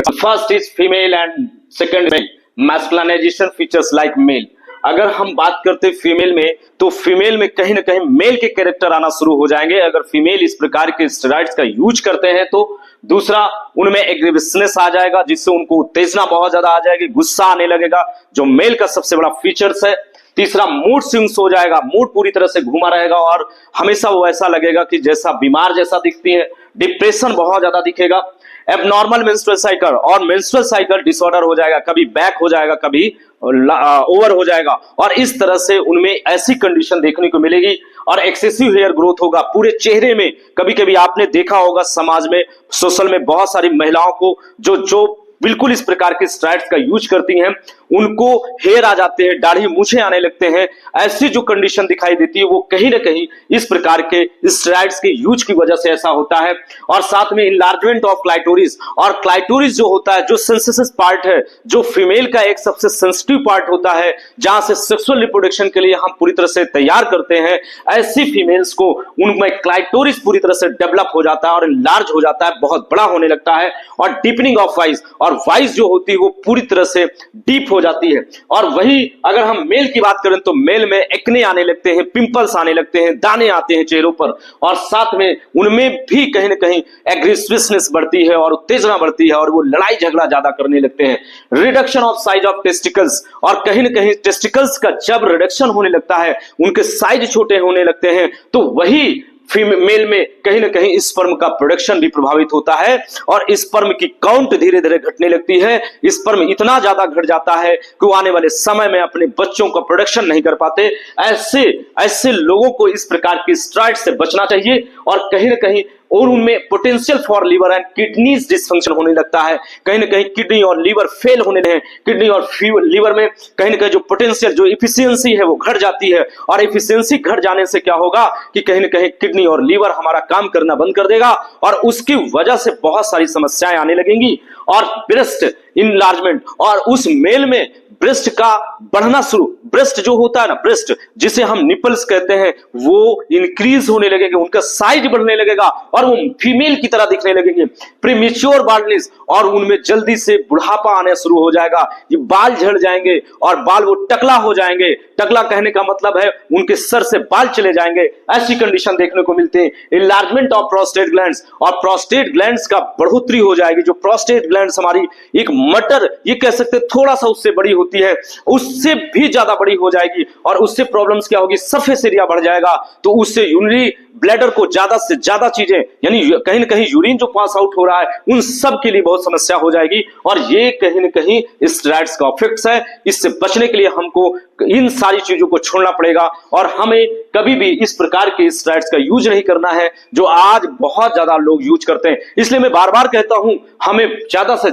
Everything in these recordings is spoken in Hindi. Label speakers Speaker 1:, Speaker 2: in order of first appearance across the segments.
Speaker 1: Character. First is female and second male. Masculinization features like male. अगर हम बात करते फीमेल में, तो फीमेल में कहीं ना कहीं मेल के कैरेक्टर आना शुरू हो जाएंगे अगर फीमेल इस प्रकार के स्टेरॉइड्स का यूज करते हैं तो। दूसरा, उनमें एग्रेसिवनेस आ जाएगा, जिससे उनको उत्तेजना बहुत ज्यादा आ जाएगी, गुस्सा आने लगेगा, जो मेल का सबसे बड़ा फीचर्स है। तीसरा, मूड स्विंग्स हो जाएगा, मूड पूरी तरह से घुमा रहेगा और हमेशा वो ऐसा लगेगा कि जैसा बीमार जैसा दिखती है। डिप्रेशन बहुत ज्यादा दिखेगा। एबनॉर्मल मेंस्ट्रुअल साइकिल और मेंस्ट्रुअल साइकिल डिसऑर्डर हो जाएगा, कभी बैक हो जाएगा, कभी ओवर हो जाएगा, और इस तरह से उनमें ऐसी कंडीशन देखने को मिलेगी। और एक्सेसिव हेयर ग्रोथ होगा पूरे चेहरे में। कभी कभी आपने देखा होगा समाज में, सोशल में बहुत सारी महिलाओं को जो बिल्कुल इस प्रकार के स्टेरॉइड्स का यूज करती हैं, उनको हेयर आ जाते हैं, दाढ़ी मूछें आने लगते हैं। ऐसी जो कंडीशन दिखाई देती है वो कहीं ना कहीं इस प्रकार के स्टेरॉइड्स के यूज की वजह से ऐसा होता है। और साथ में इनलार्जमेंट ऑफ क्लाइटोरिस। और क्लाइटोरिस जो होता है, जो सेंसिटिव पार्ट है, जो फीमेल का एक सबसे सेंसिटिव पार्ट होता है, जहां से सेक्सुअल रिप्रोडक्शन के लिए हम पूरी तरह से तैयार करते हैं, ऐसी फीमेल्स को उनमें क्लाइटोरिस पूरी तरह से डेवलप हो जाता है और लार्ज हो जाता है, बहुत बड़ा होने लगता है। और डीपनिंग ऑफ वाइस, और वाइस जो होती है वो पूरी तरह से डीप हो जाती है। और वही अगर हम मेल की बात करें तो मेल में एक्ने आने लगते हैं, पिंपल्स आने लगते हैं, दाने आते हैं चेहरों पर, और साथ में उनमें भी कहीं ना कहीं एग्रेसिवनेस बढ़ती है और उत्तेजना बढ़ती है और वो लड़ाई झगड़ा ज्यादा करने लगते हैं। Reduction of size of testicles, और कहीं ना कहीं टेस्टिकल्स का जब रिडक्शन होने लगता है, उनके साइज छोटे होने लगते हैं, तो वही फीमेल में कहीं ना कहीं स्पर्म का प्रोडक्शन भी प्रभावित होता है और स्पर्म की काउंट धीरे धीरे घटने लगती है। स्पर्म इतना ज्यादा घट जाता है कि वो आने वाले समय में अपने बच्चों का प्रोडक्शन नहीं कर पाते। ऐसे लोगों को इस प्रकार की स्टेरॉइड से बचना चाहिए। और कहीं ना कहीं और उनमें potential for liver and kidneys dysfunction होने लगता है, कहीं ना कहीं किडनी और लीवर फेल होने लगे। किडनी और लीवर में कहीं ना कहीं जो पोटेंशियल, जो इफिशियंसी है वो घट जाती है, और इफिशियंसी घट जाने से क्या होगा कि कहीं ना कहीं किडनी और लीवर हमारा काम करना बंद कर देगा और उसकी वजह से बहुत सारी समस्याएं आने लगेंगी। और ब्रेस्ट इनलार्जमेंट, और उस मेल में ब्रेस्ट का बढ़ना शुरू, ब्रेस्ट जो होता है ना, ब्रेस्ट जिसे हम निपल्स कहते हैं, वो इंक्रीज होने लगेगा, उनका साइज बढ़ने लगेगा और वो फीमेल की तरह दिखने लगेंगे। प्रीमेच्योर बाल्डनेस, और उनमें जल्दी से बुढ़ापा आने शुरू हो जाएगा, ये बाल झड़ जाएंगे और बाल वो टकला हो जाएंगे। टकला कहने का मतलब है उनके सर से बाल चले जाएंगे, ऐसी कंडीशन देखने को मिलते हैं। इनलार्जमेंट ऑफ प्रोस्टेट ग्लैंड्स, और प्रोस्टेट ग्लैंड्स का बढ़ोतरी हो जाएगी। जो प्रोस्टेट ग्लैंड्स हमारी एक मटर, ये कह सकते हैं थोड़ा सा उससे बड़ी होती है, उससे भी ज्यादा बड़ी हो जाएगी, और उससे प्रॉब्लम्स क्या होगी, सरफेस एरिया बढ़ जाएगा, तो उससे यूरिनरी ब्लैडर को ज्यादा से ज्यादा चीजें, यानी कहीं ना कहीं यूरिन जो पास आउट हो रहा है, उन सब के लिए बहुत समस्या हो जाएगी। और ये कहीं ना कहीं स्टेरॉइड्स का इफेक्ट्स है। इससे बचने के लिए हमको इन सारी चीजों को छोड़ना पड़ेगा और हमें कभी भी इस प्रकार के स्टेरॉइड्स का यूज नहीं करना है जो आज बहुत ज्यादा लोग यूज करते हैं। इसलिए मैं बार बार कहता हूं, हमें ज्यादा से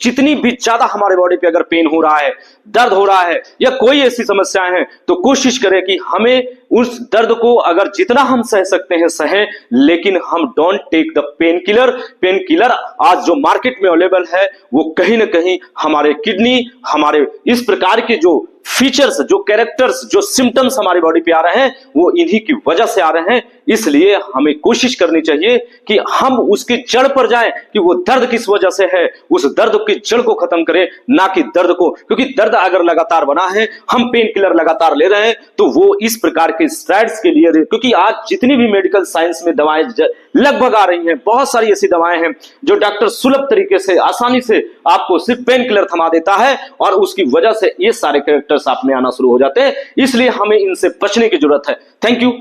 Speaker 1: जितनी भी ज्यादा हमारे बॉडी पे अगर पेन हो रहा है, दर्द हो रहा है, या कोई ऐसी समस्याएं हैं, तो कोशिश करें कि हमें उस दर्द को अगर जितना हम सह सकते हैं सहें, लेकिन हम don't take the painkiller. Painkiller आज जो मार्केट में अवेलेबल है वो कहीं ना कहीं हमारे किडनी, हमारे इस प्रकार के जो फीचर्स, जो कैरेक्टर्स, जो सिम्टम्स हमारी बॉडी पे आ रहे हैं, वो इन्हीं की वजह से आ रहे हैं। इसलिए हमें कोशिश करनी चाहिए कि हम उसकी जड़ पर जाएं कि वो दर्द किस वजह से है, उस दर्द की जड़ को खत्म करें, ना कि दर्द को। क्योंकि दर्द अगर लगातार बना है, हम पेन किलर लगातार ले रहे हैं, तो वो इस प्रकार के स्टेरॉइड्स के लिए, क्योंकि आज जितनी भी मेडिकल साइंस में दवाएं लगभग आ रही हैं, बहुत सारी ऐसी दवाएं हैं जो डॉक्टर सुलभ तरीके से, आसानी से आपको सिर्फ पेन किलर थमा देता है, और उसकी वजह से ये सारे कैरेक्टर्स आप में आना शुरू हो जाते हैं। इसलिए हमें इनसे बचने की जरूरत है। Thank you.